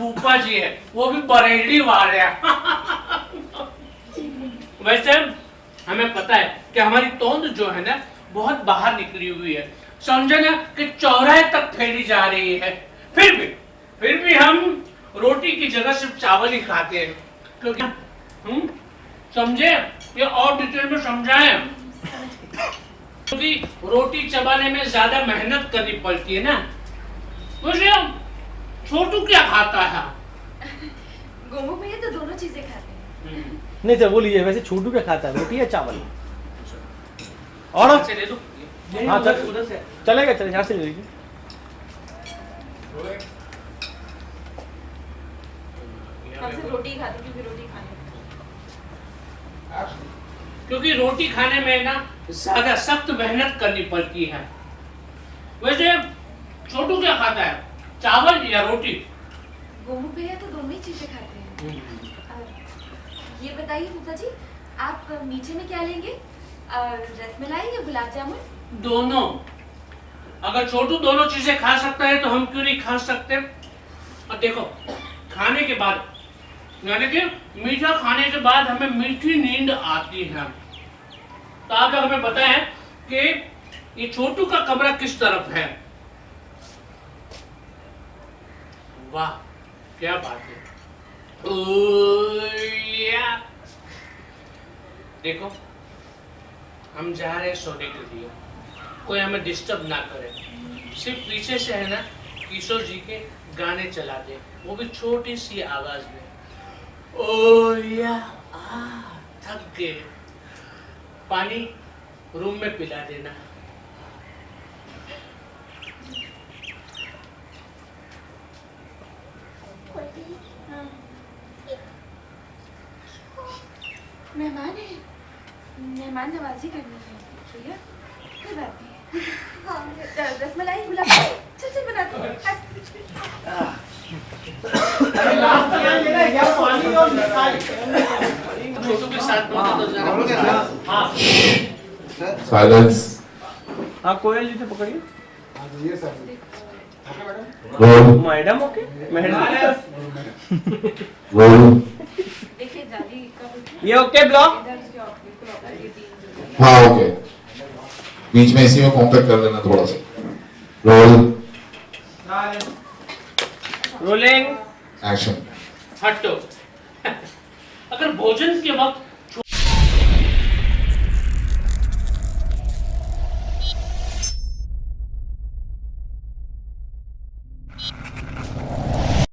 फूफा जी है, वो भी बरेली वाले हैं। वैसे हमें पता है कि हमारी तोंद जो है ना बहुत बाहर निकली हुई है, समझे ना कि चौराहे तक फैली जा रही है। फिर भी हम रोटी की जगह सिर्फ चावल ही खाते हैं, क्योंकि समझे, ये और डिटेल में समझाएं, क्योंकि रोटी चबाने में ज्यादा मेहनत करनी पड़ती है ना। मुझे छोटू क्या खाता है? गोमू भैया तो दोनों चीजें खाते हैं। नहीं सर बोलिए, वैसे छोटू क्या खाता है, रोटी या चावल? और से ले दो। हाँ चलेगा, यहाँ से ले लीजिए। हम सिर्फ रोटी खाते हैं, क्योंकि रोटी खाने में ना ज्यादा सख्त मेहनत करनी पड़ती है। वैसे छोटू क्या खाता है, चावल या रोटी? गोमू भैया तो दोनों ही चीजें खाते हैं। ये बताइए फूफा जी, आप मीठे में क्या लेंगे, रसमलाई या गुलाब जामुन? दोनों। अगर छोटू दोनों चीजें खा सकता है तो हम क्यों नहीं खा सकते? और देखो, खाने के बाद यानी कि मीठा खाने के बाद हमें मीठी नींद आती है। तो आप लोग हमें बताएं कि ये छोटू का कमरा किस तरफ है? वाह क्या बात है। देखो, हम जा रहे हैं सोने के लिए, कोई हमें डिस्टर्ब ना करे। सिर्फ पीछे से है ना किशोर जी के गाने चला दे, वो भी छोटी सी आवाज में। थक गए, पानी रूम में पिला देना। मेहमान नवाजी करनी है भैया, कोई बात नहीं। हाँ, रसमलाई गुलाब चल बनाते हैं। छोटू के साथ तो जरा साइलेंस। हाँ कोयल जी से पकड़िए। Roll. Madam okay, madam roll. देखिए दादी का ये ओके ब्लॉक। हाँ ओके, बीच में इसी में कॉम्पैक्ट कर लेना थोड़ा सा। रोल। Rolling action. हटो। अगर भोजन के वक्त